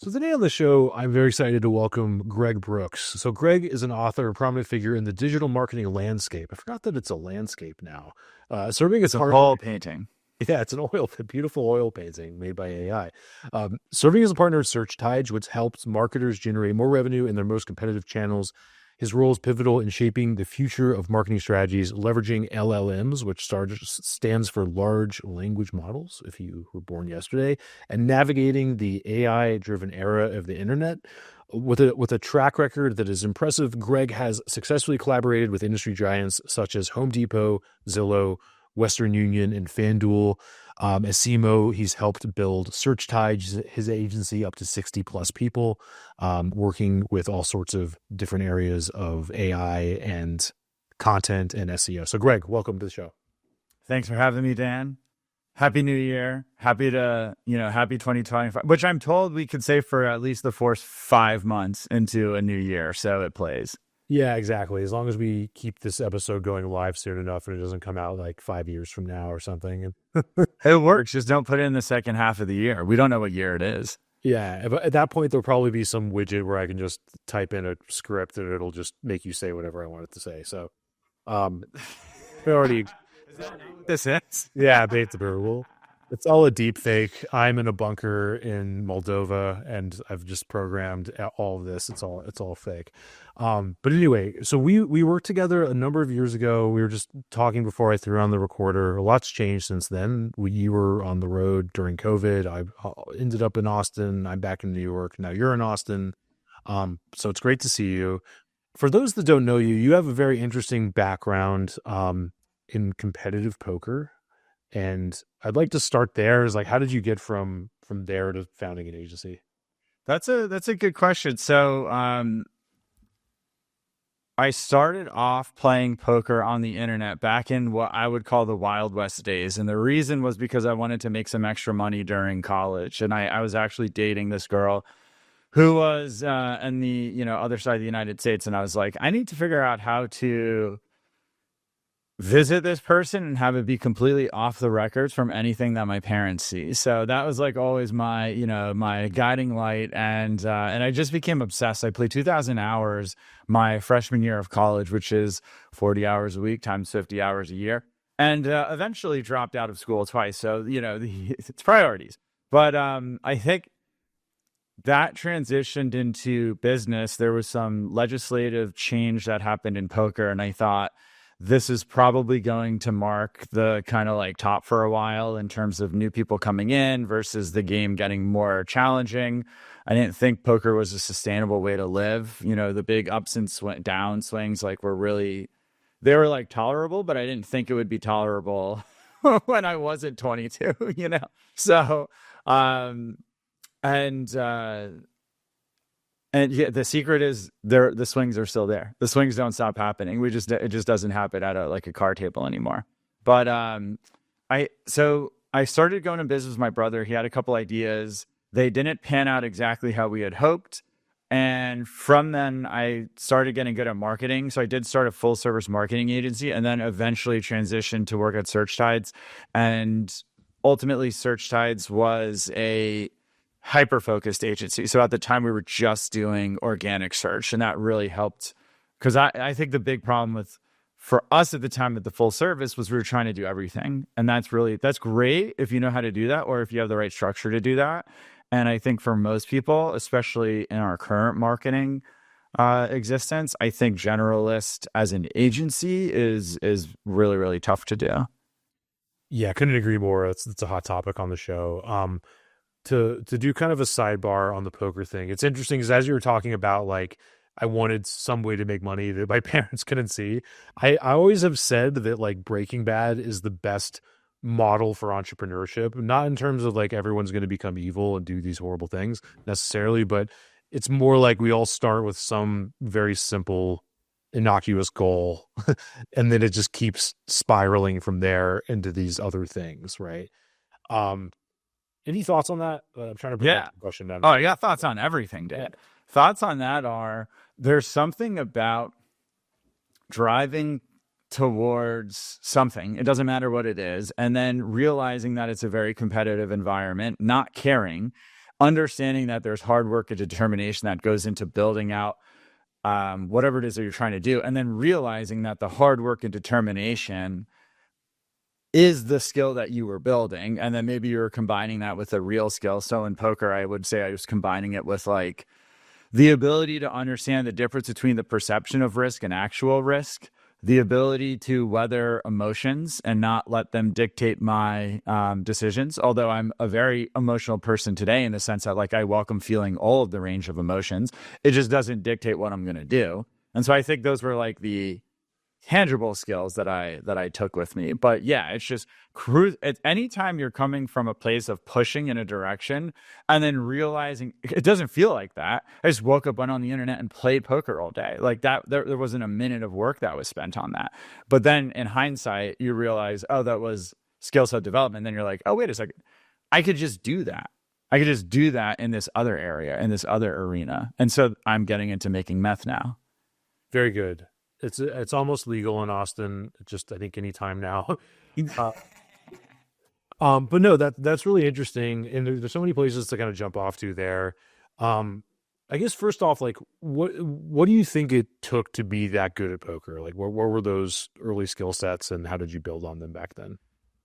So today on the show, I'm very excited to welcome Greg Brooks. So Greg is an author, a prominent figure in the digital marketing landscape. I forgot that it's a landscape now. Serving as It's a partner, whole painting. yeah, it's a beautiful oil painting made by AI. Serving as a partner at SearchTide, which helps marketers generate more revenue in their most competitive channels. His role is pivotal in shaping the future of marketing strategies, leveraging LLMs, which stands for large language models, if you were born yesterday, and navigating the AI-driven era of the internet. With a track record that is impressive, Greg has successfully collaborated with industry giants such as Home Depot, Zillow, Western Union, and FanDuel. As CMO, he's helped build SearchTide, his agency, up to 60 plus people, working with all sorts of different areas of AI and content and SEO. So Greg, welcome to the show. Thanks for having me, Dan. Happy New Year. Happy 2025, which I'm told we could say for at least the first 5 months into a new year. So it plays. Yeah, exactly. As long as we keep this episode going live soon enough and it doesn't come out like 5 years from now or something. It works. Just don't put it in the second half of the year. We don't know what year it is. Yeah. At that point, there'll probably be some widget where I can just type in a script and it'll just make you say whatever I want it to say. So, we already. Is that not what this is? Yeah, beta rule. It's all a deep fake. I'm in a bunker in Moldova and I've just programmed all of this. It's all fake. But anyway, so we worked together a number of years ago. We were just talking before I threw on the recorder. A lot's changed since then. You were on the road during COVID. I ended up in Austin. I'm back in New York. Now you're in Austin. So it's great to see you. For those that don't know you, you have a very interesting background in competitive poker. And I'd like to start there. Is like, how did you get from there to founding an agency? That's a good question. So I started off playing poker on the internet back in what I would call the Wild West days. And the reason was because I wanted to make some extra money during college. And I was actually dating this girl who was in the other side of the United States. And I was like, I need to figure out how to visit this person and have it be completely off the records from anything that my parents see. So that was like always my, my guiding light. And I just became obsessed. I played 2,000 hours my freshman year of college, which is 40 hours a week times 50 hours a year, and eventually dropped out of school twice. So, it's priorities. But I think that transitioned into business. There was some legislative change that happened in poker. And I thought, this is probably going to mark the kind of like top for a while in terms of new people coming in versus the game getting more challenging. I didn't think poker was a sustainable way to live. The big ups and down swings they were like tolerable, but I didn't think it would be tolerable when I wasn't 22, So, and yeah, the secret is the swings are still there. The swings don't stop happening. It just doesn't happen at a card table anymore. But I started going to business with my brother. He had a couple ideas. They didn't pan out exactly how we had hoped. And from then I started getting good at marketing. So I did start a full service marketing agency and then eventually transitioned to work at SearchTides. And ultimately SearchTides was a hyper-focused agency. So at the time we were just doing organic search, and that really helped because I think the big problem for us at the time at the full service was we were trying to do everything. And that's great if you know how to do that or if you have the right structure to do that. And I think for most people, especially in our current marketing existence, I think generalist as an agency is really, really tough to do. Yeah, I couldn't agree more. It's a hot topic on the show. To do kind of a sidebar on the poker thing, it's interesting because as you were talking about, like, I wanted some way to make money that my parents couldn't see. I always have said that like Breaking Bad is the best model for entrepreneurship, not in terms of like everyone's going to become evil and do these horrible things necessarily, but it's more like we all start with some very simple, innocuous goal, and then it just keeps spiraling from there into these other things, right? Any thoughts on that? I'm trying to put that question down. Oh, yeah, thoughts on everything, Dave. Yeah. Thoughts on that are, there's something about driving towards something, it doesn't matter what it is, and then realizing that it's a very competitive environment, not caring, understanding that there's hard work and determination that goes into building out whatever it is that you're trying to do, and then realizing that the hard work and determination is the skill that you were building, and then maybe you're combining that with a real skill. So in poker, I would say I was combining it with like the ability to understand the difference between the perception of risk and actual risk, the ability to weather emotions and not let them dictate my decisions. Although I'm a very emotional person today, in the sense that like I welcome feeling all of the range of emotions, it just doesn't dictate what I'm going to do. And so I think those were like the tangible skills that I took with me. But yeah, it's just anytime you're coming from a place of pushing in a direction and then realizing it doesn't feel like that. I just woke up, went on the internet and played poker all day. Like that, there wasn't a minute of work that was spent on that. But then in hindsight, you realize, oh, that was skill set development. Then you're like, oh, wait a second, I could just do that. I could just do that in this other area, in this other arena. And so I'm getting into making meth now. Very good. It's almost legal in Austin. Just I think any time now. But no, that's really interesting, and there's so many places to kind of jump off to there. I guess first off, like what do you think it took to be that good at poker? Like what were those early skill sets, and how did you build on them back then?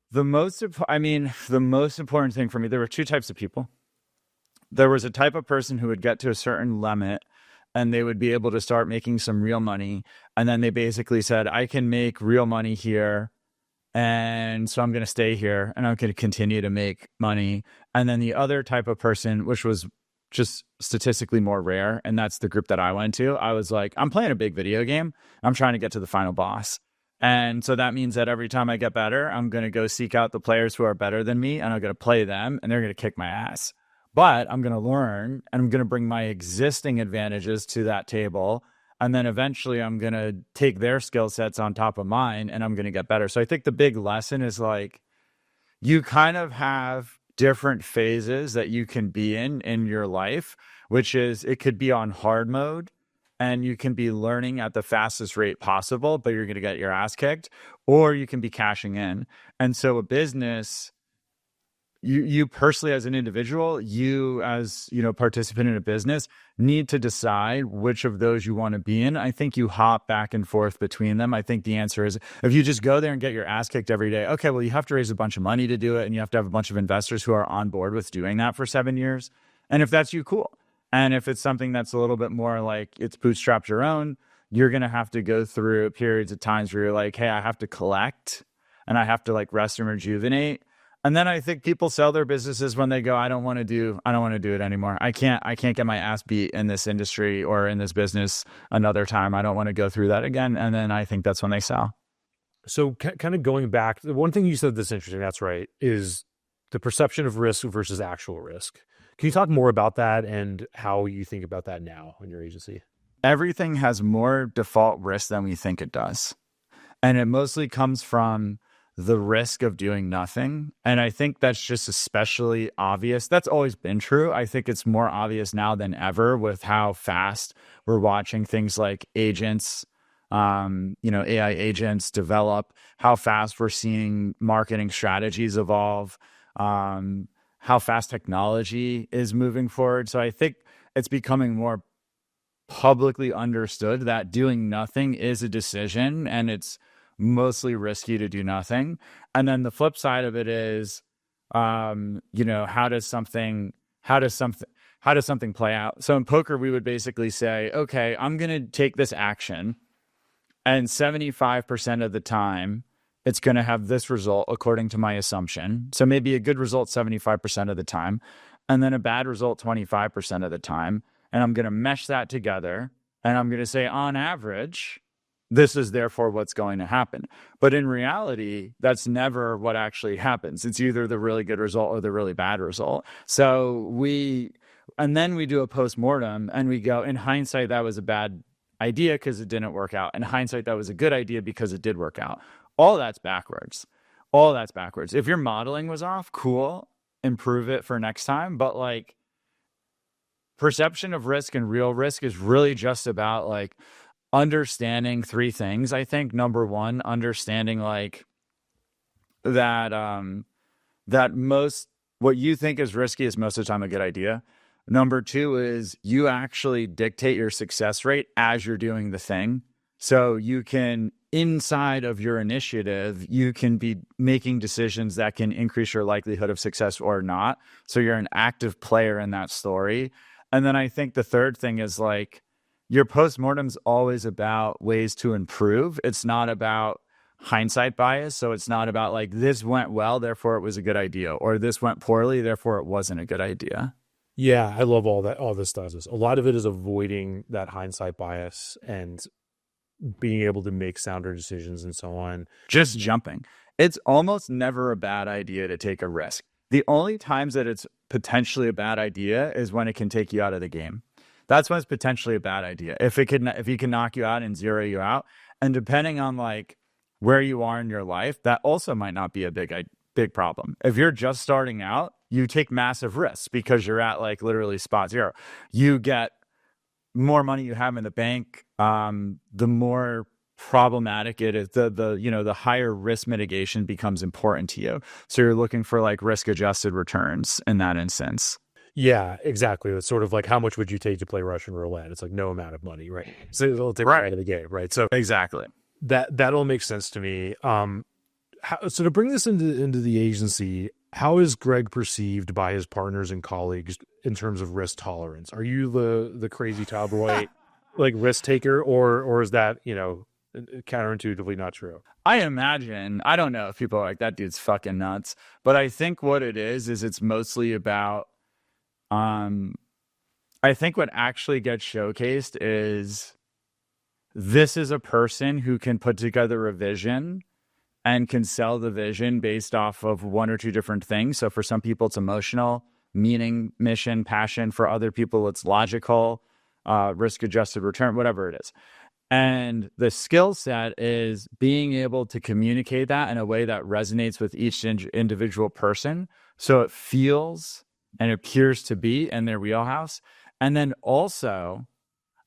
The most important thing for me, there were two types of people. There was a type of person who would get to a certain limit and they would be able to start making some real money. And then they basically said, I can make real money here. And so I'm going to stay here and I'm going to continue to make money. And then the other type of person, which was just statistically more rare, and that's the group that I went to, I was like, I'm playing a big video game. I'm trying to get to the final boss. And so that means that every time I get better, I'm going to go seek out the players who are better than me and I'm going to play them and they're going to kick my ass. But I'm going to learn and I'm going to bring my existing advantages to that table. And then eventually I'm going to take their skill sets on top of mine and I'm going to get better. So I think the big lesson is like, you kind of have different phases that you can be in your life, which is it could be on hard mode and you can be learning at the fastest rate possible, but you're going to get your ass kicked, or you can be cashing in. And so a business, you personally as an individual, you as, participant in a business need to decide which of those you want to be in. I think you hop back and forth between them. I think the answer is if you just go there and get your ass kicked every day, okay, well, you have to raise a bunch of money to do it. And you have to have a bunch of investors who are on board with doing that for 7 years. And if that's you, cool. And if it's something that's a little bit more like it's bootstrapped your own, you're going to have to go through periods of times where you're like, hey, I have to collect and I have to like rest and rejuvenate. And then I think people sell their businesses when they go, I don't want to do it anymore. I can't get my ass beat in this industry or in this business another time. I don't want to go through that again. And then I think that's when they sell. So kind of going back, the one thing you said that's interesting, that's right, is the perception of risk versus actual risk. Can you talk more about that and how you think about that now in your agency? Everything has more default risk than we think it does. And it mostly comes from the risk of doing nothing. And I think that's just especially obvious. That's always been true. I think it's more obvious now than ever with how fast we're watching things like agents, AI agents develop, how fast we're seeing marketing strategies evolve, how fast technology is moving forward. So I think it's becoming more publicly understood that doing nothing is a decision and it's mostly risky to do nothing. And then the flip side of it is, how does something play out? So in poker, we would basically say, okay, I'm going to take this action and 75% of the time it's going to have this result according to my assumption. So maybe a good result 75% of the time, and then a bad result 25% of the time. And I'm going to mesh that together and I'm going to say on average, this is therefore what's going to happen. But in reality, that's never what actually happens. It's either the really good result or the really bad result. So then we do a postmortem and we go, in hindsight, that was a bad idea because it didn't work out. In hindsight, that was a good idea because it did work out. All that's backwards. If your modeling was off, cool, improve it for next time. But like perception of risk and real risk is really just about like understanding three things. I think number one, understanding like that most what you think is risky is most of the time a good idea. Number two is you actually dictate your success rate as you're doing the thing. So you can, inside of your initiative, you can be making decisions that can increase your likelihood of success or not. So you're an active player in that story. And then I think the third thing is like your postmortem's always about ways to improve. It's not about hindsight bias. So it's not about like this went well, therefore it was a good idea, or this went poorly, therefore it wasn't a good idea. Yeah, I love all this stuff. A lot of it is avoiding that hindsight bias and being able to make sounder decisions and so on. Just jumping. It's almost never a bad idea to take a risk. The only times that it's potentially a bad idea is when it can take you out of the game. That's when it's potentially a bad idea. If you can knock you out and zero you out, and depending on like where you are in your life, that also might not be a big problem. If you're just starting out, you take massive risks because you're at like literally spot zero. You get more money you have in the bank, the more problematic it is, the higher risk mitigation becomes important to you. So you're looking for like risk adjusted returns in that instance. Yeah, exactly. It's sort of like how much would you take to play Russian roulette? It's like no amount of money, right? So it'll take right out of the game, right? So exactly. That all makes sense to me. So to bring this into the agency, how is Greg perceived by his partners and colleagues in terms of risk tolerance? Are you the crazy tabloid like risk taker, or is that counterintuitively not true? I imagine, I don't know if people are like, that dude's fucking nuts, but I think what it is it's mostly about I think what actually gets showcased is this is a person who can put together a vision and can sell the vision based off of one or two different things. So for some people, it's emotional, meaning, mission, passion. For other people, it's logical, risk-adjusted return, whatever it is. And the skill set is being able to communicate that in a way that resonates with each individual person. So it feels and appears to be in their wheelhouse. And then also,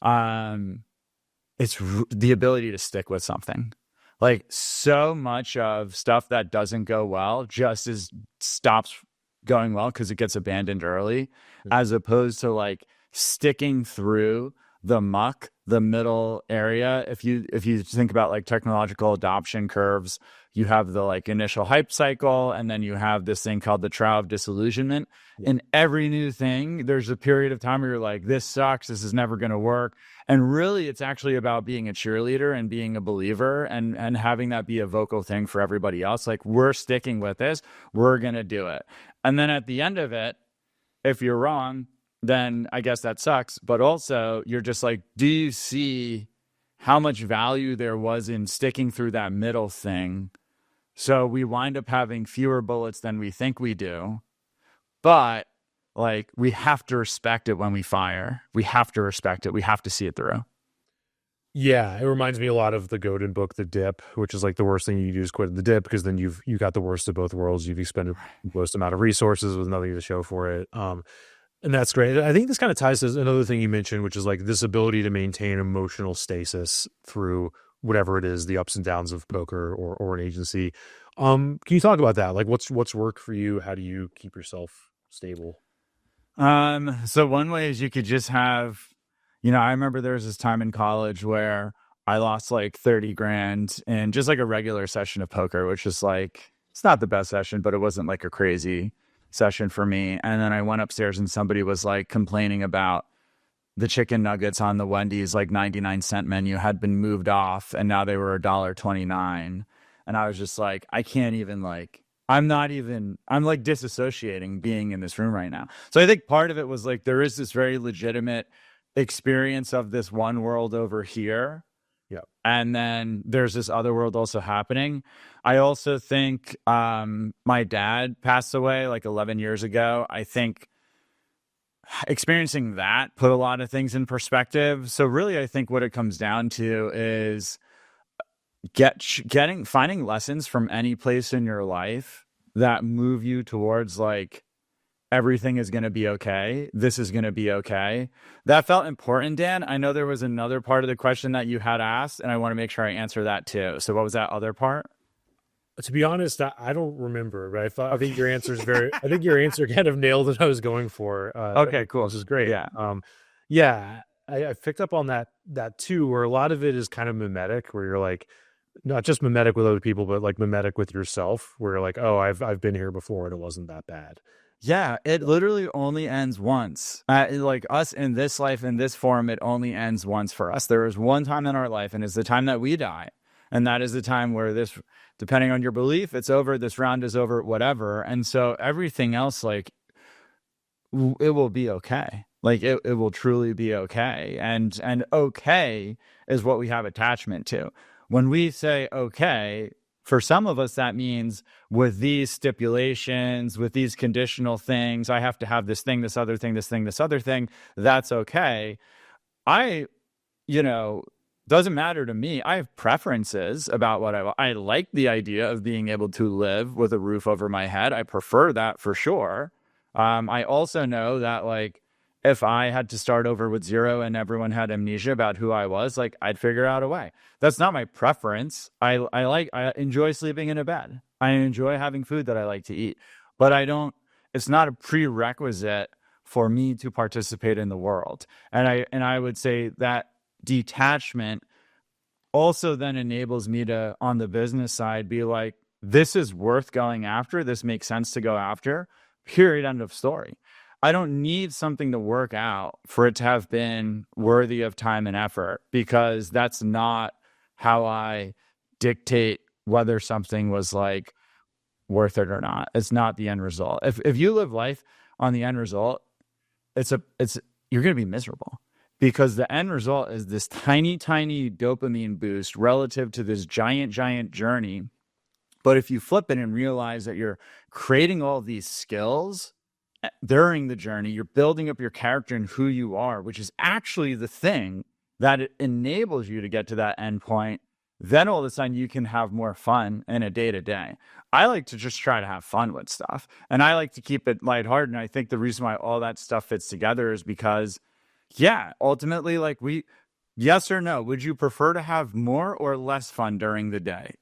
it's the ability to stick with something. Like so much of stuff that doesn't go well just stops going well because it gets abandoned early, as opposed to like sticking through the muck, the middle area. If you think about like technological adoption curves, you have the like initial hype cycle, and then you have this thing called the trial of disillusionment. In every new thing, there's a period of time where you're like, this sucks, this is never going to work. And really, it's actually about being a cheerleader and being a believer and having that be a vocal thing for everybody else. Like, we're sticking with this, we're going to do it. And then at the end of it, if you're wrong, then I guess that sucks. But also, you're just like, do you see how much value there was in sticking through that middle thing? So we wind up having fewer bullets than we think we do. But like, we have to respect it when we fire. We have to respect it. We have to see it through. Yeah, it reminds me a lot of the Godin book, The Dip, which is like the worst thing you can do is quit the dip, because then you got the worst of both worlds. You've expended the most amount of resources with nothing to show for it. And that's great. I think this kind of ties to another thing you mentioned, which is like this ability to maintain emotional stasis through whatever it is, the ups and downs of poker or an agency. Can you talk about that? Like what's worked for you? How do you keep yourself stable? So one way is you could just have, I remember there was this time in college where I lost like 30 grand in just like a regular session of poker, which is like, it's not the best session, but it wasn't like a crazy session for me. And then I went upstairs and somebody was like complaining about the chicken nuggets on the Wendy's like 99-cent menu had been moved off and now they were $1.29. And I was just like, I can't even like, I'm like disassociating being in this room right now. So I think part of it was like, there is this very legitimate experience of this one world over here. Yeah. And then there's this other world also happening. I also think my dad passed away like 11 years ago. I think experiencing that put a lot of things in perspective. So really, I think what it comes down to is finding lessons from any place in your life that move you towards like, everything is going to be okay. This is going to be okay. That felt important, Dan. I know there was another part of the question that you had asked, and I want to make sure I answer that too. So what was that other part? To be honest, I don't remember, but I think your answer is very. I think your answer kind of nailed what I was going for, Okay, cool. which is great. Yeah. Yeah, I picked up on that too, where a lot of it is kind of mimetic, where you're like not just mimetic with other people, but like mimetic with yourself, where you're like, oh, I've been here before and it wasn't that bad. Yeah, it literally only ends once. Like us in this life, in this form, it only ends once for us. There is one time in our life, and it's the time that we die. And that is the time where this, depending on your belief, it's over, this round is over, whatever. And so everything else, like, it will be okay. Like, it will truly be okay. And okay is what we have attachment to. When we say okay, for some of us, that means with these stipulations, with these conditional things, I have to have this thing, this other thing, this thing, this other thing. That's okay. I, you know, doesn't matter to me. I have preferences about what I like the idea of being able to live with a roof over my head. I prefer that for sure. I also know that, like, if I had to start over with zero and everyone had amnesia about who I was, like, I'd figure out a way. That's not my preference. I enjoy sleeping in a bed. I enjoy having food that I like to eat, but it's not a prerequisite for me to participate in the world. And I would say that detachment also then enables me to, on the business side, be like, this is worth going after. This makes sense to go after. Period. End of story. I don't need something to work out for it to have been worthy of time and effort, because that's not how I dictate whether something was like worth it or not. It's not the end result. If you live life on the end result, it's you're going to be miserable, because the end result is this tiny, tiny dopamine boost relative to this giant, giant journey. But if you flip it and realize that you're creating all these skills during the journey, you're building up your character and who you are, which is actually the thing that it enables you to get to that end point, then all of a sudden you can have more fun in a day to day. I like to just try to have fun with stuff, and I like to keep it lighthearted. And I think the reason why all that stuff fits together is because, yeah, ultimately, like, yes or no, would you prefer to have more or less fun during the day?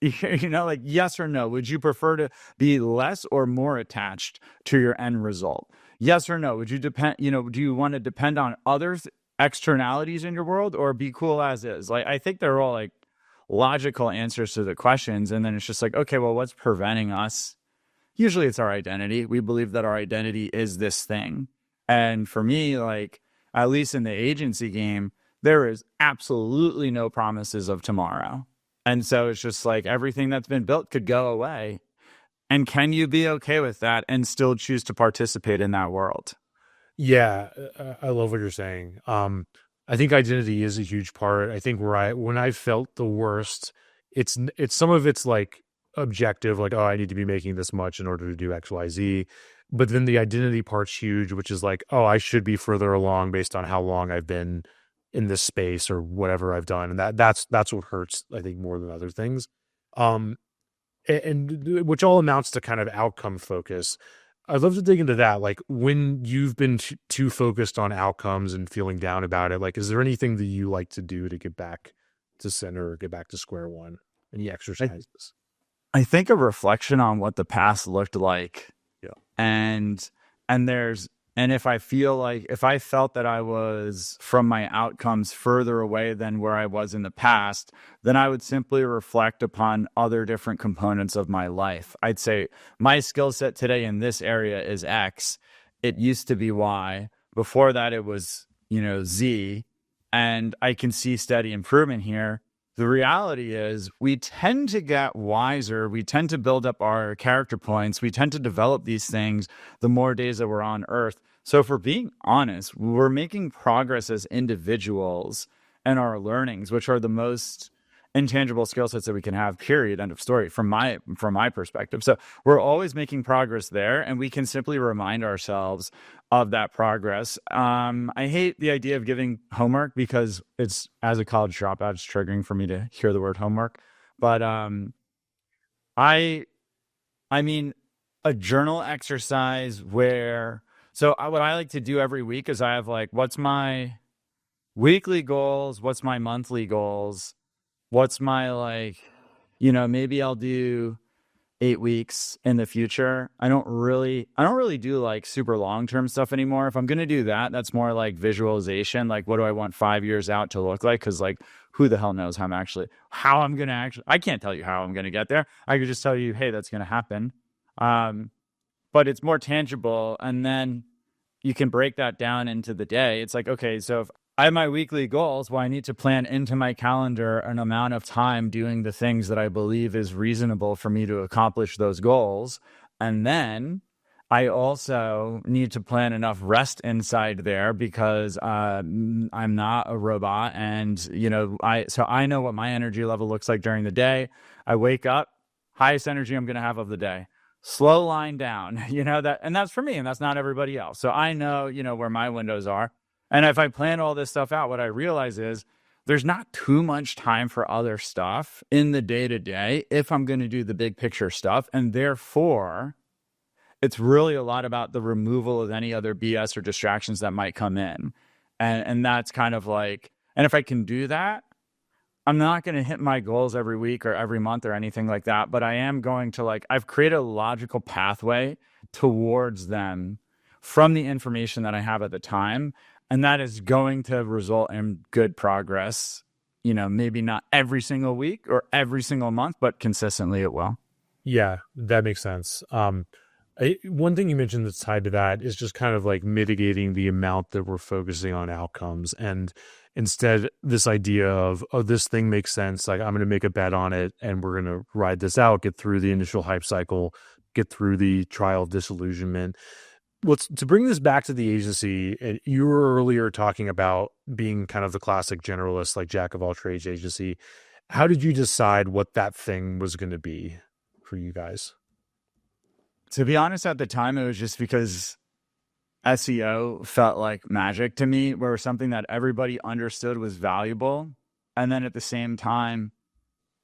Like, yes or no, would you prefer to be less or more attached to your end result? Yes or no, would you do you want to depend on others' externalities in your world, or be cool as is? Like, I think they're all like logical answers to the questions. And then it's just like, okay, well, what's preventing us? Usually it's our identity. We believe that our identity is this thing. And for me, like, at least in the agency game, there is absolutely no promises of tomorrow. And so it's just like everything that's been built could go away. And can you be okay with that and still choose to participate in that world? Yeah, I love what you're saying. I think identity is a huge part. I think when I felt the worst, it's some of it's like objective, like, oh, I need to be making this much in order to do X, Y, Z. But then the identity part's huge, which is like, oh, I should be further along based on how long I've been in this space or whatever I've done, and that's what hurts, I think, more than other things. Um, and which all amounts to kind of outcome focus. I'd love to dig into that. Like, when you've been too focused on outcomes and feeling down about it, like, is there anything that you like to do to get back to center or get back to square one? Any I, exercises? I think a reflection on what the past looked like, Yeah. and and there's and if I felt that I was from my outcomes further away than where I was in the past, then I would simply reflect upon other different components of my life. I'd say my skill set today in this area is X. It used to be Y. Before that, it was, Z, and I can see steady improvement here. The reality is we tend to get wiser. We tend to build up our character points. We tend to develop these things the more days that we're on Earth. So if we're being honest, we're making progress as individuals and our learnings, which are the most intangible skill sets that we can have, period, end of story, from my perspective. So we're always making progress there, and we can simply remind ourselves of that progress. I hate the idea of giving homework, because it's, as a college dropout, it's triggering for me to hear the word homework. But I I mean, a journal exercise where, what I like to do every week is I have, like, what's my weekly goals, what's my monthly goals, what's my, like, maybe I'll do 8 weeks in the future. I don't really do like super long-term stuff anymore. If I'm going to do that, that's more like visualization. Like, what do I want 5 years out to look like? Cause like, who the hell knows how I'm going to actually, I can't tell you how I'm going to get there. I could just tell you, hey, that's going to happen. But it's more tangible. And then you can break that down into the day. It's like, okay, so if I have my weekly goals, well, I need to plan into my calendar an amount of time doing the things that I believe is reasonable for me to accomplish those goals. And then I also need to plan enough rest inside there because I'm not a robot. And, so I know what my energy level looks like during the day. I wake up, highest energy I'm going to have of the day. Slow line down, and that's for me, and that's not everybody else. So I know, where my windows are. And if I plan all this stuff out, what I realize is there's not too much time for other stuff in the day to day if I'm going to do the big picture stuff. And therefore, it's really a lot about the removal of any other BS or distractions that might come in. And that's kind of like, and if I can do that, I'm not going to hit my goals every week or every month or anything like that, but I am going to I've created a logical pathway towards them from the information that I have at the time. And that is going to result in good progress, maybe not every single week or every single month, but consistently it will. Yeah, that makes sense. One thing you mentioned that's tied to that is just kind of like mitigating the amount that we're focusing on outcomes. And instead, this idea of, oh, this thing makes sense. Like, I'm going to make a bet on it and we're going to ride this out, get through the initial hype cycle, get through the trial of disillusionment. To bring this back to the agency, and you were earlier talking about being kind of the classic generalist, like jack of all trades agency. How did you decide what that thing was going to be for you guys? To be honest, at the time, it was just because SEO felt like magic to me, where it was something that everybody understood was valuable. And then at the same time,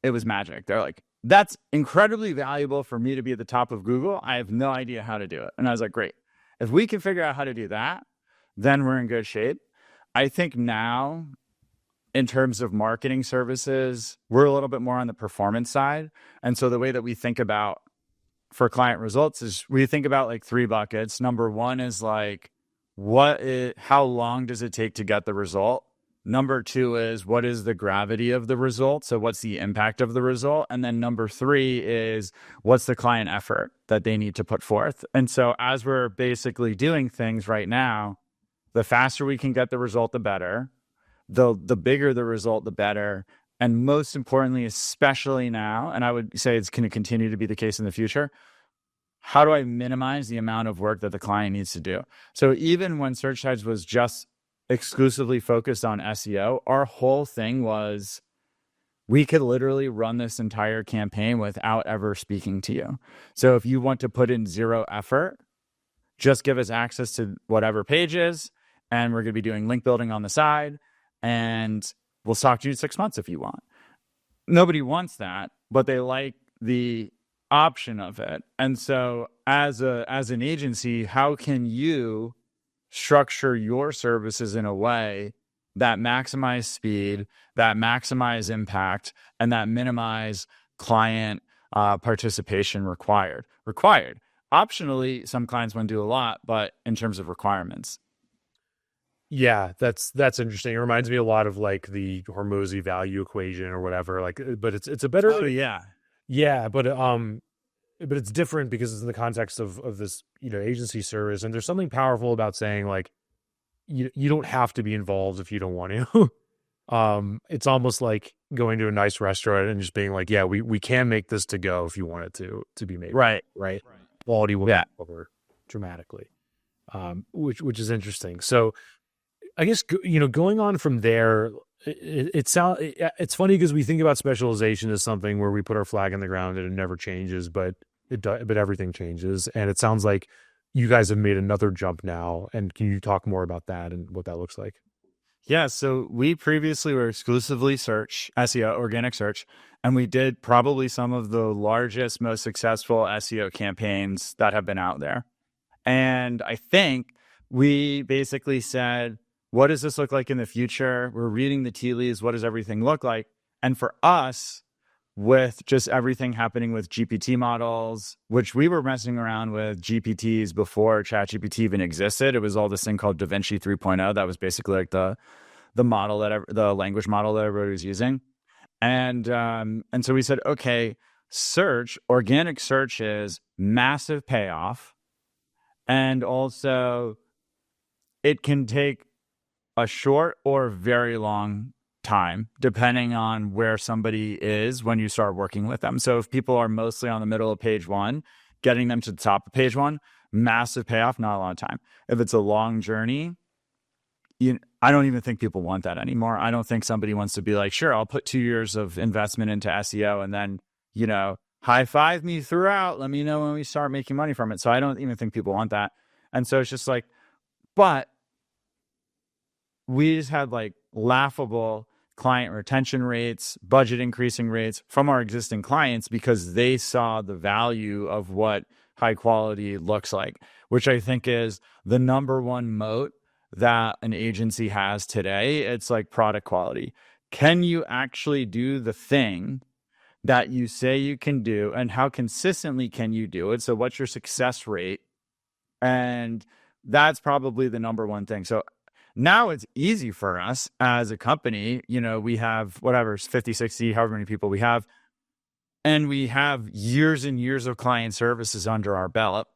it was magic. They're like, that's incredibly valuable for me to be at the top of Google. I have no idea how to do it. And I was like, great. If we can figure out how to do that, then we're in good shape. I think now, in terms of marketing services, we're a little bit more on the performance side. And so the way that we think about for client results is we think about like 3 buckets. Number 1 is like, how long does it take to get the result? Number 2 is, what is the gravity of the result? So what's the impact of the result? And then number 3 is, what's the client effort that they need to put forth? And so as we're basically doing things right now, the faster we can get the result, the better. The bigger the result, the better. And most importantly, especially now, and I would say it's going to continue to be the case in the future, how do I minimize the amount of work that the client needs to do? So even when SearchTide was just exclusively focused on SEO, our whole thing was we could literally run this entire campaign without ever speaking to you. So if you want to put in 0 effort, just give us access to whatever pages, and we're going to be doing link building on the side, and we'll talk to you in 6 months if you want. Nobody wants that, but they like the option of it. And so as an agency, how can you structure your services in a way that maximize speed, that maximize impact, and that minimize client participation required? Optionally, some clients want to do a lot, but in terms of requirements. Yeah, that's interesting. It reminds me a lot of like the Hormozy value equation or whatever. Like, but it's a better. Oh yeah, yeah, but it's different because it's in the context of this agency service, and there's something powerful about saying like you don't have to be involved if you don't want to. It's almost like going to a nice restaurant and just being like, yeah, we can make this to go if you want it to be made. Right. Quality will over dramatically, which is interesting. So I guess going on from there, it's funny because we think about specialization as something where we put our flag in the ground and it never changes, but everything changes, and it sounds like you guys have made another jump now. And can you talk more about that and what that looks like? Yeah, so we previously were exclusively search, SEO, organic search, and we did probably some of the largest, most successful SEO campaigns that have been out there. And I think we basically said, what does this look like in the future? We're reading the tea leaves. What does everything look like? And for us, with just everything happening with GPT models, which we were messing around with GPTs before ChatGPT even existed. It was all this thing called DaVinci 3.0. That was basically like the model the language model that everybody was using. And so we said, okay, organic search is massive payoff. And also it can take a short or very long time, depending on where somebody is when you start working with them. So if people are mostly on the middle of page one, getting them to the top of page one, massive payoff, not a lot of time. If it's a long journey, I don't even think people want that anymore. I don't think somebody wants to be like, sure, I'll put 2 years of investment into SEO and then, high five me throughout. Let me know when we start making money from it. So I don't even think people want that. And so it's just like, but we just had like laughable client retention rates, budget increasing rates from our existing clients because they saw the value of what high quality looks like, which I think is the number one moat that an agency has today. It's like product quality. Can you actually do the thing that you say you can do, and how consistently can you do it? So what's your success rate? And that's probably the number one thing. So now it's easy for us as a company. We have whatever, 50, 60, however many people we have, and we have years and years of client services under our belt.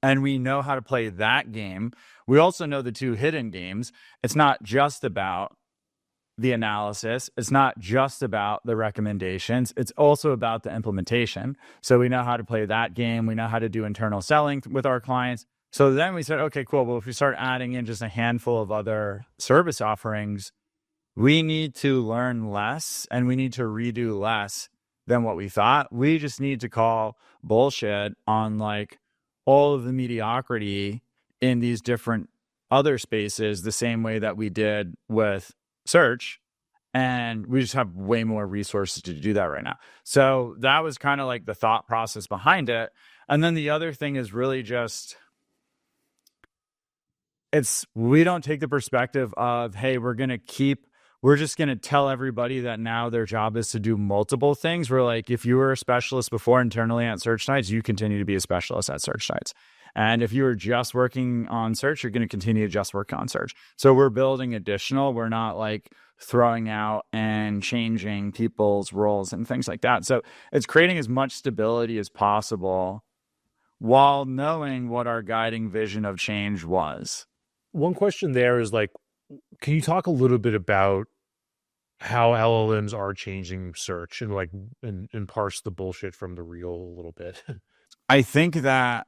And we know how to play that game. We also know the two hidden games. It's not just about the analysis. It's not just about the recommendations. It's also about the implementation. So we know how to play that game. We know how to do internal selling with our clients. So then we said, okay, cool. Well, if we start adding in just a handful of other service offerings, we need to learn less and we need to redo less than what we thought. We just need to call bullshit on like all of the mediocrity in these different other spaces the same way that we did with search. And we just have way more resources to do that right now. So that was kind of like the thought process behind it. And then the other thing is really just, we don't take the perspective of, hey, we're just going to tell everybody that now their job is to do multiple things. We're like, if you were a specialist before internally at SearchTide, you continue to be a specialist at SearchTide. And if you were just working on search, you're going to continue to just work on search. So we're building additional. We're not like throwing out and changing people's roles and things like that. So it's creating as much stability as possible while knowing what our guiding vision of change was. One question there is like, can you talk a little bit about how LLMs are changing search and like and parse the bullshit from the real a little bit? I think that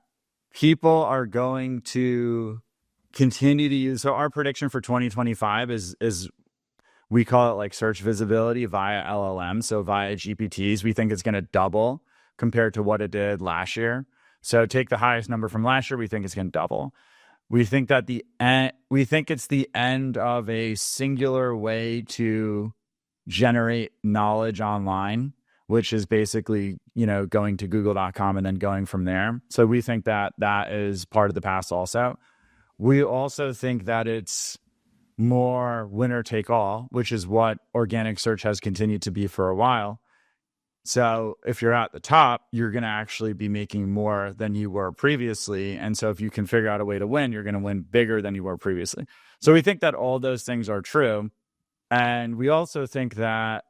people are going to continue to use. So our prediction for 2025 is we call it like search visibility via LLM. So via GPTs, we think it's going to double compared to what it did last year. So take the highest number from last year. We think it's going to double. We think that it's the end of a singular way to generate knowledge online, which is basically, going to google.com and then going from there. So we think that that is part of the past also. We also think that it's more winner take all, which is what organic search has continued to be for a while. So if you're at the top, you're going to actually be making more than you were previously. And so if you can figure out a way to win, you're going to win bigger than you were previously. So we think that all those things are true. And we also think that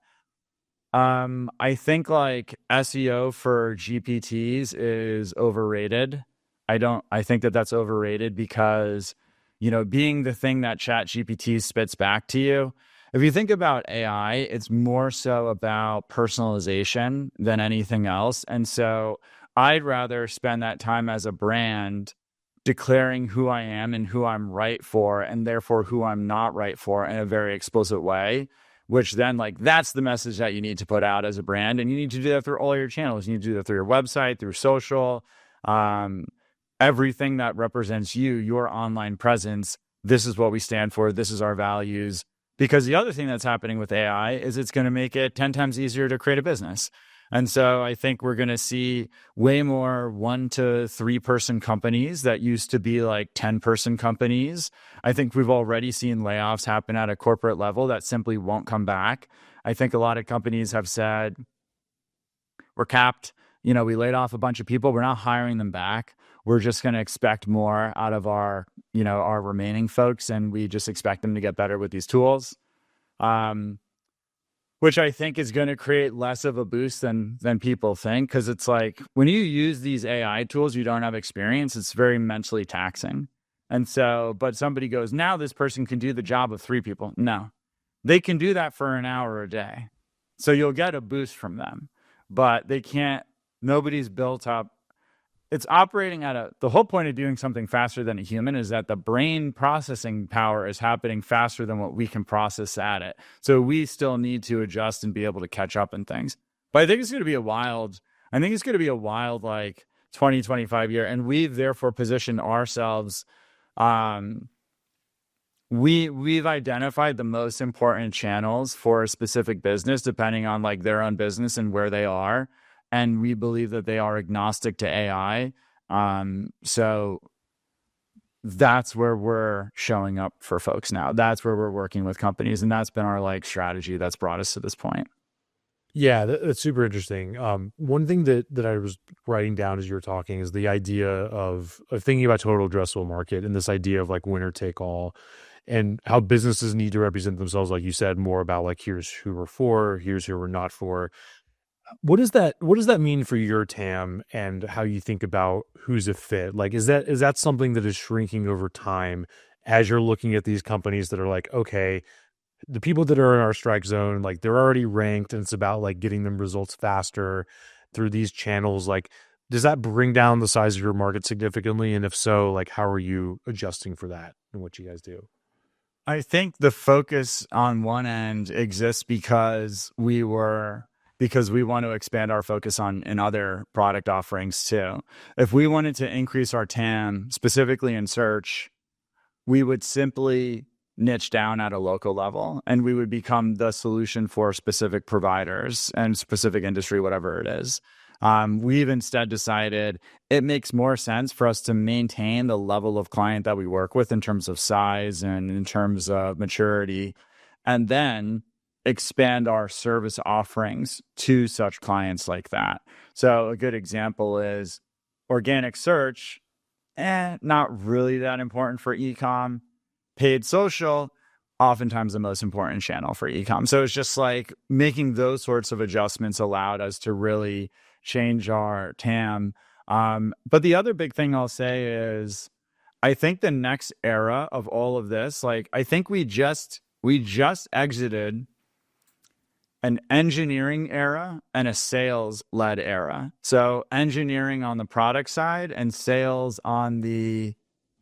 I think like SEO for GPTs is overrated. I think that that's overrated because, being the thing that ChatGPT spits back to you, if you think about AI, it's more so about personalization than anything else. And so I'd rather spend that time as a brand declaring who I am and who I'm right for, and therefore who I'm not right for in a very explicit way, which then that's the message that you need to put out as a brand. And you need to do that through all your channels. You need to do that through your website, through social, everything that represents you, your online presence. This is what we stand for. This is our values. Because the other thing that's happening with AI is it's going to make it 10 times easier to create a business. And so I think we're going to see way more 1 to 3 person companies that used to be like 10-person companies. I think we've already seen layoffs happen at a corporate level that simply won't come back. I think a lot of companies have said, we're capped. We laid off a bunch of people. We're not hiring them back. We're just going to expect more out of our remaining folks, and we just expect them to get better with these tools. Which I think is going to create less of a boost than people think, because it's like when you use these AI tools, you don't have experience. It's very mentally taxing. And so, but somebody goes, now this person can do the job of 3 people. No, they can do that for an hour a day. So you'll get a boost from them, but they can't, nobody's built up. It's operating the whole point of doing something faster than a human is that the brain processing power is happening faster than what we can process at it. So we still need to adjust and be able to catch up in things. But I think it's going to be a wild like 2025 year. And we've therefore positioned ourselves. We've identified the most important channels for a specific business, depending on like their own business and where they are. And we believe that they are agnostic to AI. So that's where we're showing up for folks now. That's where we're working with companies. And that's been our like strategy that's brought us to this point. Yeah, that's super interesting. One thing that I was writing down as you were talking is the idea of thinking about total addressable market and this idea of like winner take all, and how businesses need to represent themselves, like you said, more about like here's who we're for, here's who we're not for. What does that mean for your TAM and how you think about who's a fit? Like, is that something that is shrinking over time as you're looking at these companies that are like, okay, the people that are in our strike zone, like they're already ranked, and it's about like getting them results faster through these channels. Like, does that bring down the size of your market significantly? And if so, like, how are you adjusting for that and what you guys do? I think the focus on one end exists because we want to expand our focus in other product offerings too. If we wanted to increase our TAM, specifically in search, we would simply niche down at a local level, and we would become the solution for specific providers and specific industry, whatever it is. We've instead decided it makes more sense for us to maintain the level of client that we work with in terms of size and in terms of maturity, and then expand our service offerings to such clients like that. So a good example is organic search, not really that important for e-com. Paid social, oftentimes the most important channel for e-com. So it's just like making those sorts of adjustments allowed us to really change our TAM. But the other big thing I'll say is, I think the next era of all of this, like I think we just exited an engineering era and a sales-led era. So engineering on the product side and sales on the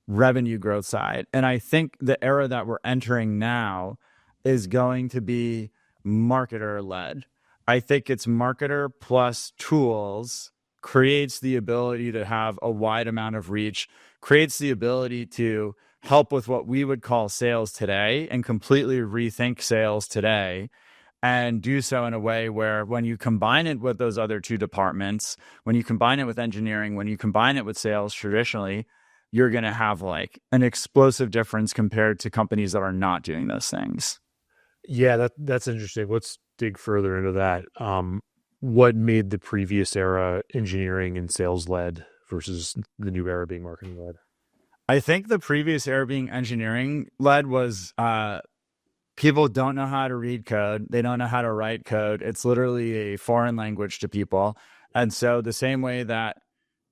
revenue growth side. And I think the era that we're entering now is going to be marketer-led. I think it's marketer plus tools creates the ability to have a wide amount of reach, creates the ability to help with what we would call sales today and completely rethink sales today, and do so in a way where when you combine it with those other 2 departments, when you combine it with engineering, when you combine it with sales traditionally, you're going to have like an explosive difference compared to companies that are not doing those things. Yeah, that's interesting. Let's dig further into that. What made the previous era engineering and sales led versus the new era being marketing led? I think the previous era being engineering led was people don't know how to read code. They don't know how to write code. It's literally a foreign language to people. And so the same way that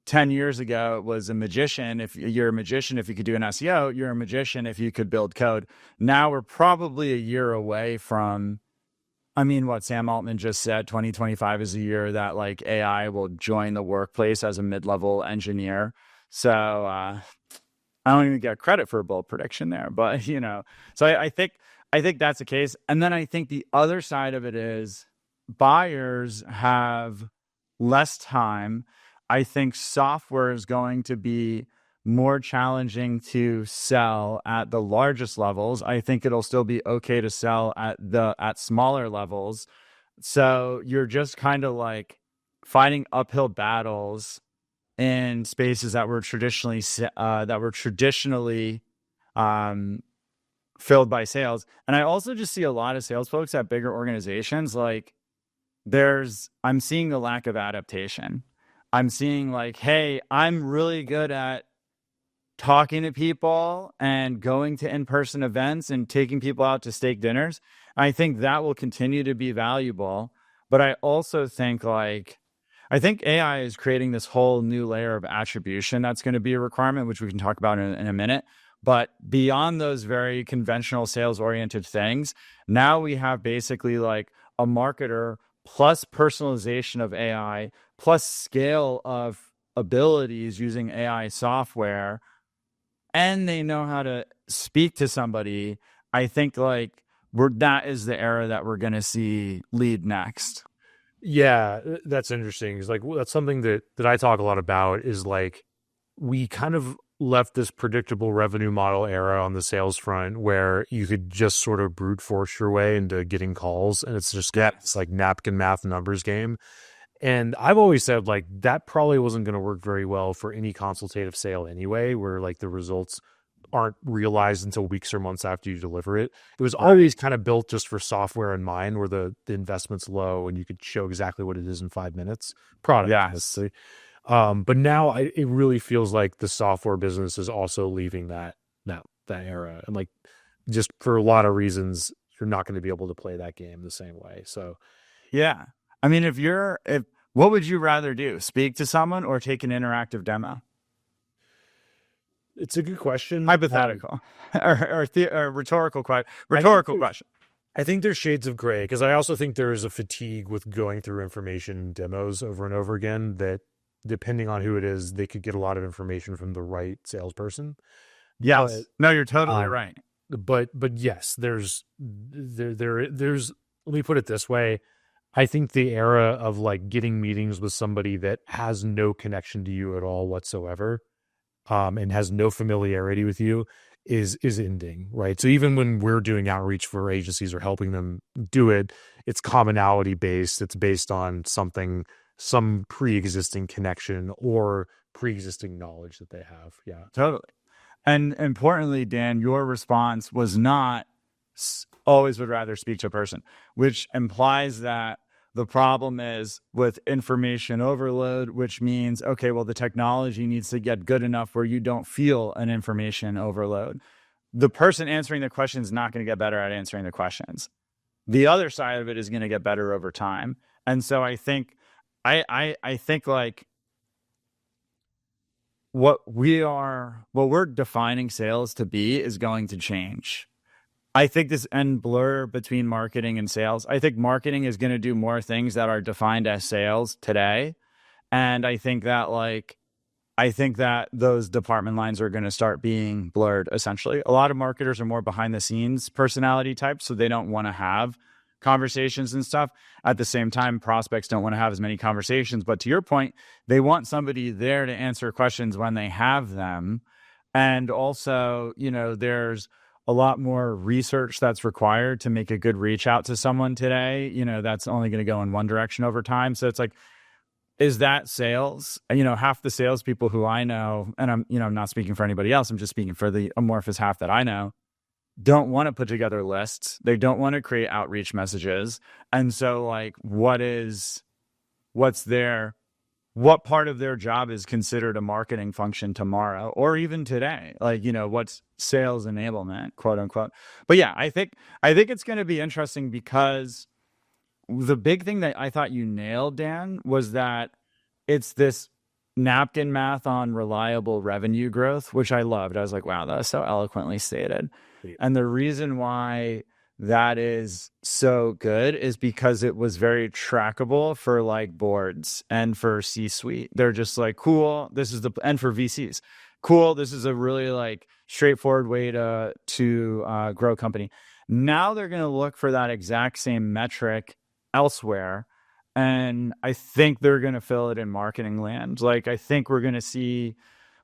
10 years ago it was a magician, if you're a magician, if you could do an SEO, you're a magician if you could build code. Now we're probably a year away from, what Sam Altman just said, 2025 is a year that like AI will join the workplace as a mid-level engineer. So I don't even get credit for a bold prediction there, but so I think that's the case. And then I think the other side of it is buyers have less time. I think software is going to be more challenging to sell at the largest levels. I think it'll still be okay to sell at smaller levels. So you're just kind of like fighting uphill battles in spaces that were traditionally filled by sales. And I also just see a lot of sales folks at bigger organizations like I'm seeing a lack of adaptation. I'm seeing like, hey, I'm really good at talking to people and going to in-person events and taking people out to steak dinners. I think that will continue to be valuable. But I also think I think AI is creating this whole new layer of attribution that's going to be a requirement, which we can talk about in a minute. But beyond those very conventional sales-oriented things, now we have basically like a marketer plus personalization of AI plus scale of abilities using AI software, and they know how to speak to somebody. I think like that is the era that we're going to see lead next. Yeah, that's interesting. It's like that's something that I talk a lot about is like we kind of left this predictable revenue model era on the sales front where you could just sort of brute force your way into getting calls, and it's just it's like napkin math numbers game. And I've always said like that probably wasn't going to work very well for any consultative sale anyway, where like the results aren't realized until weeks or months after you deliver it. It was always kind of built just for software in mind, where the investment's low and you could show exactly what it is in 5 minutes. Product, let's Yes. say. But now it really feels like the software business is also leaving that era, and like just for a lot of reasons, you're not going to be able to play that game the same way. So Yeah. I mean, if what would you rather do? Speak to someone or take an interactive demo? it's a good question. Hypothetical or rhetorical question. I think there's shades of gray because I also think there is a fatigue with going through information demos over and over again that depending on who it is, they could get a lot of information from the right salesperson. Yes. No, you're totally right. But yes, there's let me put it this way. I think the era of like getting meetings with somebody that has no connection to you at all whatsoever, and has no familiarity with you is ending, right? So even when we're doing outreach for agencies or helping them do it, it's commonality based. It's based on some pre-existing connection or pre-existing knowledge that they have. Yeah. Totally. And importantly, Dan, your response was not always would rather speak to a person, which implies that the problem is with information overload, which means, okay, well, the technology needs to get good enough where you don't feel an information overload. The person answering the question is not going to get better at answering the questions. The other side of it is going to get better over time. And so I think, I think like what we're defining sales to be is going to change. I think this end blur between marketing and sales. I think marketing is going to do more things that are defined as sales today. And I think that those department lines are going to start being blurred essentially. A lot of marketers are more behind the scenes personality types, so they don't want to have conversations and stuff. At the same time, prospects don't want to have as many conversations. But to your point, they want somebody there to answer questions when they have them. And also, there's a lot more research that's required to make a good reach out to someone today. That's only going to go in one direction over time. So it's like, is that sales? Half the salespeople who I know, and I'm not speaking for anybody else, I'm just speaking for the amorphous half that I know, don't want to put together lists. They don't want to create outreach messages. And so like, what part of their job is considered a marketing function tomorrow or even today? Like, what's sales enablement, quote unquote. But yeah, I think it's going to be interesting because the big thing that I thought you nailed, Dan, was that it's this napkin math on reliable revenue growth, which I loved. I was like, wow, that's so eloquently stated. Yeah. And the reason why that is so good is because it was very trackable for like boards and for C-suite. They're just like, cool, and for VCs, cool, this is a really like straightforward way to grow a company. Now they're going to look for that exact same metric elsewhere. And I think they're going to fill it in marketing land. Like, I think we're going to see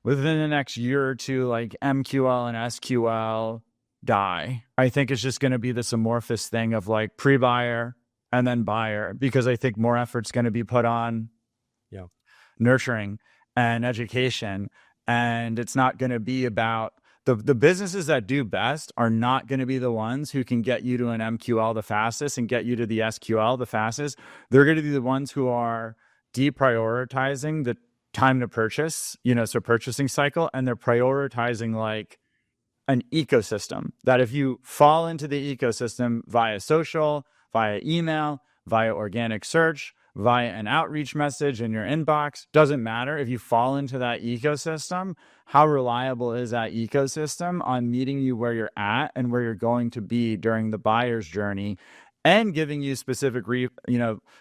within the next year or two, like MQL and SQL die. I think it's just going to be this amorphous thing of like pre-buyer and then buyer, because I think more effort's going to be put on nurturing and education. And it's not going to be about the businesses that do best are not going to be the ones who can get you to an MQL the fastest and get you to the SQL the fastest. They're going to be the ones who are deprioritizing the time to purchase, so purchasing cycle, and they're prioritizing like an ecosystem, that if you fall into the ecosystem via social, via email, via organic search, via an outreach message in your inbox, doesn't matter. If you fall into that ecosystem, how reliable is that ecosystem on meeting you where you're at and where you're going to be during the buyer's journey, and giving you specific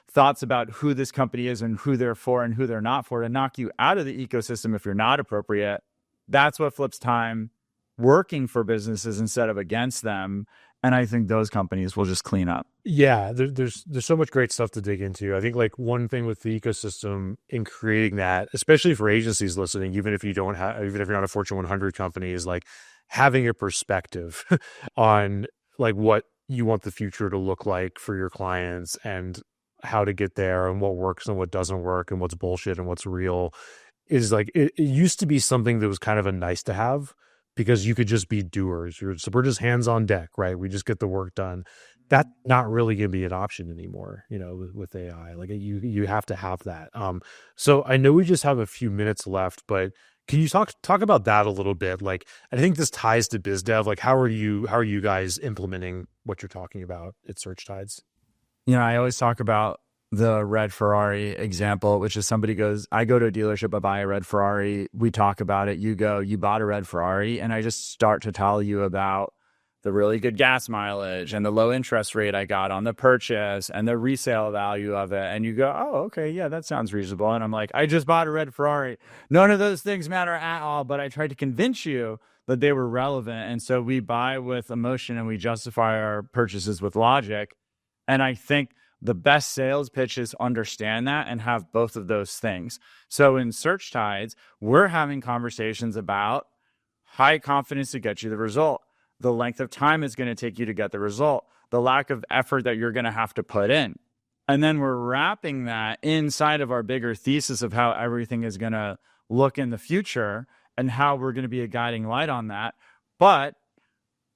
thoughts about who this company is and who they're for and who they're not for, to knock you out of the ecosystem if you're not appropriate. That's what flips time working for businesses instead of against them. And I think those companies will just clean up. Yeah, there's so much great stuff to dig into. I think like one thing with the ecosystem in creating that, especially for agencies listening, even if you're not a Fortune 100 company, is like having a perspective on like what you want the future to look like for your clients and how to get there and what works and what doesn't work and what's bullshit and what's real. Is like it used to be something that was kind of a nice to have, because you could just be doers. So we're just hands on deck, right? We just get the work done. That's not really going to be an option anymore, with AI. Like you have to have that. So I know we just have a few minutes left, but can you talk about that a little bit? Like, I think this ties to biz dev. Like, how are you guys implementing what you're talking about at SearchTides? I always talk about the red Ferrari example, which is somebody goes, I go to a dealership, I buy a red Ferrari. We talk about it. You go, you bought a red Ferrari. And I just start to tell you about the really good gas mileage and the low interest rate I got on the purchase and the resale value of it. And you go, oh, okay, yeah, that sounds reasonable. And I'm like, I just bought a red Ferrari. None of those things matter at all, but I tried to convince you that they were relevant. And so we buy with emotion and we justify our purchases with logic. And I think the best sales pitches understand that and have both of those things. So in SearchTides, we're having conversations about high confidence to get you the result, the length of time it's going to take you to get the result, the lack of effort that you're going to have to put in. And then we're wrapping that inside of our bigger thesis of how everything is going to look in the future and how we're going to be a guiding light on that. But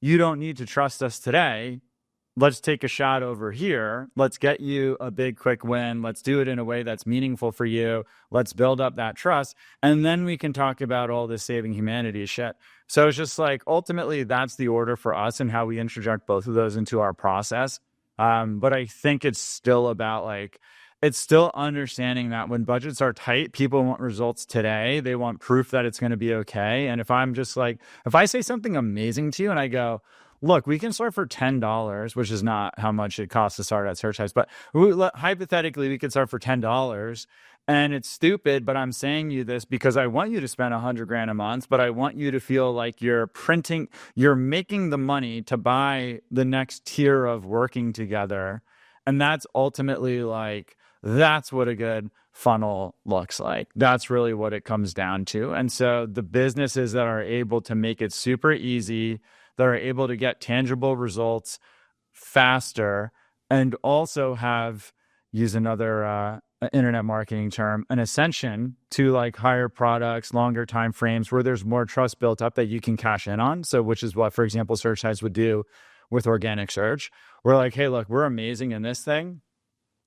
you don't need to trust us today. Let's take a shot over here. Let's get you a big, quick win. Let's do it in a way that's meaningful for you. Let's build up that trust. And then we can talk about all this saving humanity shit. So it's just like, ultimately, that's the order for us and how we interject both of those into our process. But I think it's still about it's still understanding that when budgets are tight, people want results today. They want proof that it's going to be okay. And if I'm just like, if I say something amazing to you and I go, look, we can start for $10, which is not how much it costs to start at SearchTides, but hypothetically, we could start for $10. And it's stupid, but I'm saying you this because I want you to spend $100,000 a month, but I want you to feel like you're making the money to buy the next tier of working together. And that's ultimately that's what a good funnel looks like. That's really what it comes down to. And so the businesses that are able to make it super easy, that are able to get tangible results faster, and also use another internet marketing term, an ascension to higher products, longer time frames where there's more trust built up that you can cash in on. So which is what, for example, SearchTides would do with organic search. We're like, hey, look, we're amazing in this thing.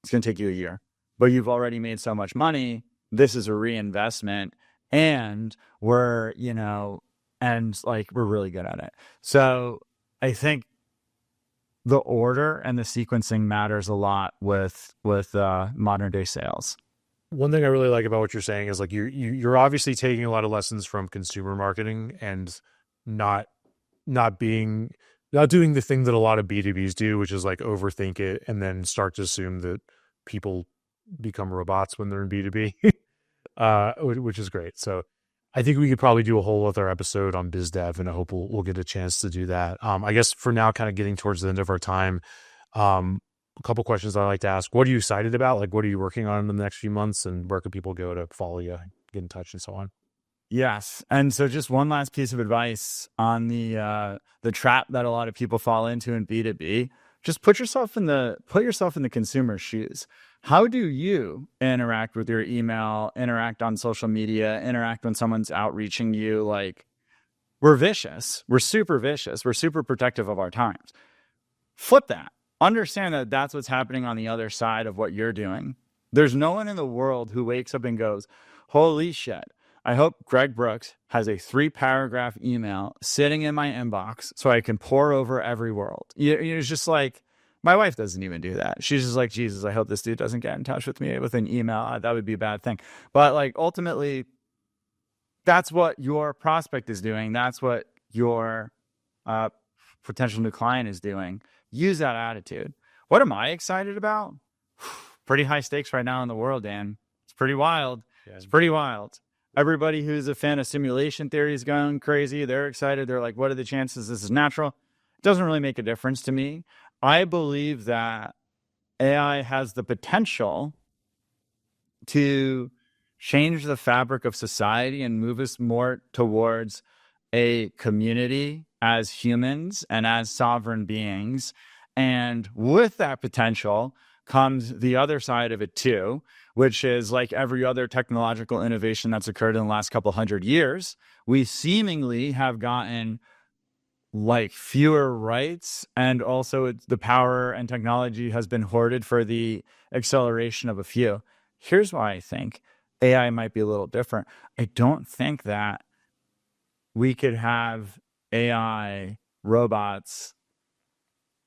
It's going to take you a year, but you've already made so much money. This is a reinvestment, and we're really good at it. So I think the order and the sequencing matters a lot with modern day sales. One thing I really like about what you're saying is you're obviously taking a lot of lessons from consumer marketing and not doing the thing that a lot of B2Bs do, which is overthink it and then start to assume that people become robots when they're in B2B, which is great. So I think we could probably do a whole other episode on biz dev, and I hope we'll get a chance to do that. I guess for now, kind of getting towards the end of our time, a couple questions I like to ask. What are you excited about? What are you working on in the next few months, and where can people go to follow you, get in touch, and so on? Yes. And so just one last piece of advice on the trap that a lot of people fall into in B2B. Just put yourself in the consumer's shoes. How do you interact with your email, interact on social media, interact when someone's outreaching you? we're vicious. We're super vicious. We're super protective of our times. Flip that. Understand that that's what's happening on the other side of what you're doing. There's no one in the world who wakes up and goes, holy shit, I hope Greg Brooks has a 3-paragraph email sitting in my inbox so I can pour over every world. It's just like, my wife doesn't even do that. She's just like, Jesus, I hope this dude doesn't get in touch with me with an email. That would be a bad thing. But like, ultimately, that's what your prospect is doing. That's what your potential new client is doing. Use that attitude. What am I excited about? Pretty high stakes right now in the world, Dan. It's pretty wild. Yeah. It's pretty wild. Everybody who's a fan of simulation theory is going crazy. They're excited. They're like, what are the chances this is natural? It doesn't really make a difference to me. I believe that AI has the potential to change the fabric of society and move us more towards a community as humans and as sovereign beings. And with that potential comes the other side of it too, which is like every other technological innovation that's occurred in the last couple hundred years, we seemingly have gotten like fewer rights, and also the power and technology has been hoarded for the acceleration of a few. Here's why I think AI might be a little different. I don't think that we could have AI robots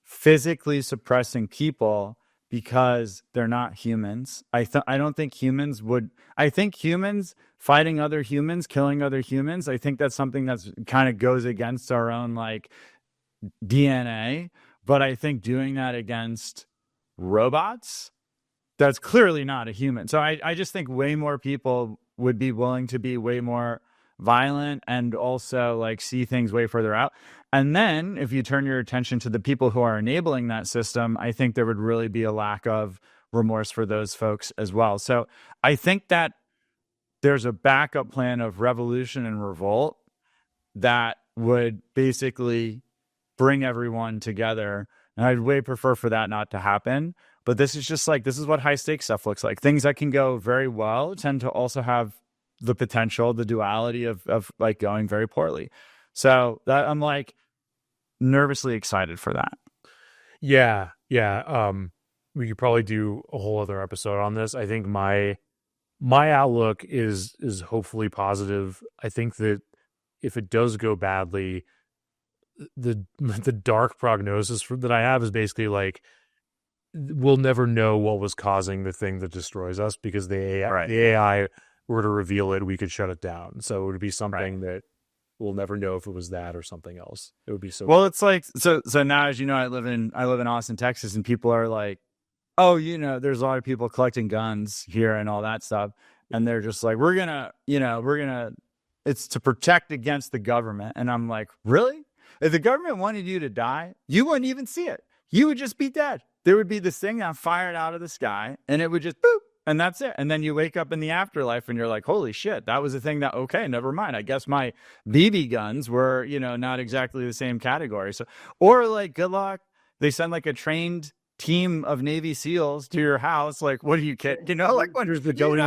physically suppressing people because they're not humans. I don't think humans would. I think humans fighting other humans, killing other humans, I think that's something that's kind of goes against our own like DNA. But I think doing that against robots, that's clearly not a human. So I just think way more people would be willing to be way more violent and also like see things way further out. And then if you turn your attention to the people who are enabling that system, I think there would really be a lack of remorse for those folks as well. So I think that there's a backup plan of revolution and revolt that would basically bring everyone together. And I'd way prefer for that not to happen. But this is just like, this is what high stakes stuff looks like. Things that can go very well tend to also have the potential, the duality of like going very poorly. So that I'm like nervously excited for that. Yeah. We could probably do a whole other episode on this. I think my outlook is hopefully positive. I think that if it does go badly, the dark prognosis that I have is basically like we'll never know what was causing the thing that destroys us, because the AI were to reveal it, we could shut it down. So it would be something that we'll never know if it was that or something else. It would be so well. It's like so now, as you know, I live in Austin, Texas, and people are like, oh, you know, there's a lot of people collecting guns here and all that stuff, and they're just like, we're gonna it's to protect against the government. And I'm like, really? If the government wanted you to die, you wouldn't even see it. You would just be dead. There would be this thing that fired out of the sky, and it would just boop. And that's it. And then you wake up in the afterlife and you're like, holy shit, that was a thing that, okay, never mind. I guess my BB guns were, not exactly the same category. So, or like, good luck. They send like a trained team of Navy SEALs to your house. Like, what do you get? Like when there's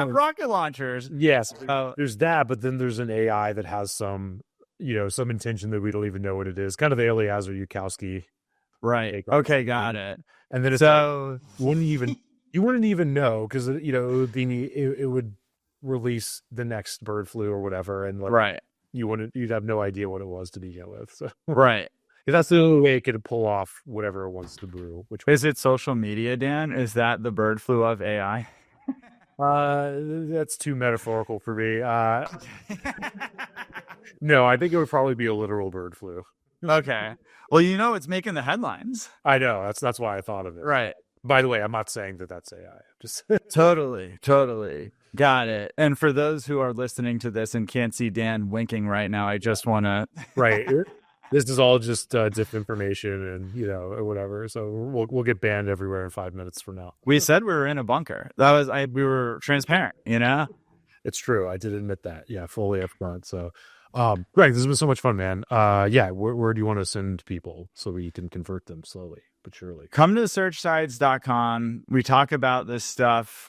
rocket launchers. Yes. There's that, but then there's an AI that has some intention that we don't even know what it is. Kind of the Eliezer Yudkowsky. Right. Okay. Got it. And then it's so you wouldn't even know, because it would release the next bird flu or whatever, and like, you'd have no idea what it was to begin with. So. Right. That's the only way it could pull off whatever it wants to brew. Which is it? Social media, Dan? Is that the bird flu of AI? That's too metaphorical for me. No, I think it would probably be a literal bird flu. Okay. Well, it's making the headlines. I know. That's why I thought of it. Right. By the way, I'm not saying that that's AI. Just Totally. Got it. And for those who are listening to this and can't see Dan winking right now, I just want to... Right. This is all just disinformation and, or whatever. So we'll get banned everywhere in 5 minutes from now. We said we were in a bunker. We were transparent, It's true. I did admit that. Yeah, fully upfront. So, Greg, this has been so much fun, man. Where do you want to send people so we can convert them slowly but surely? Come to searchtides.com. We talk about this stuff.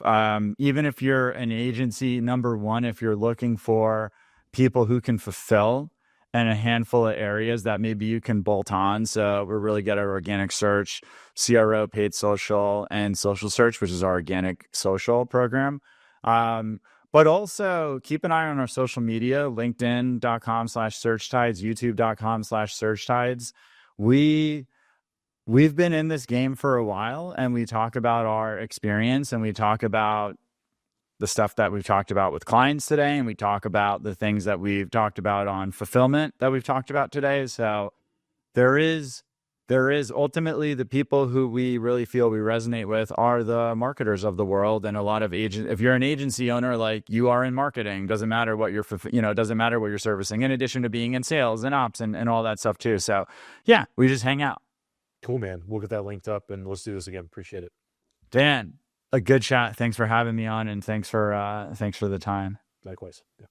Even if you're an agency, number one, if you're looking for people who can fulfill and a handful of areas that maybe you can bolt on. So we're really good at organic search, CRO, paid social, and social search, which is our organic social program. But also keep an eye on our social media, linkedin.com/searchtides, youtube.com/searchtides. We've been in this game for a while, and we talk about our experience, and we talk about the stuff that we've talked about with clients today, and we talk about the things that we've talked about on fulfillment that we've talked about today. So there is ultimately the people who we really feel we resonate with are the marketers of the world. And a lot of agents, if you're an agency owner, like you are in marketing, doesn't matter what you're, doesn't matter what you're servicing, in addition to being in sales and ops and all that stuff too. So yeah, we just hang out. Cool, man. We'll get that linked up and let's do this again. Appreciate it. Dan, a good chat. Thanks for having me on, and thanks for the time. Likewise. Yeah.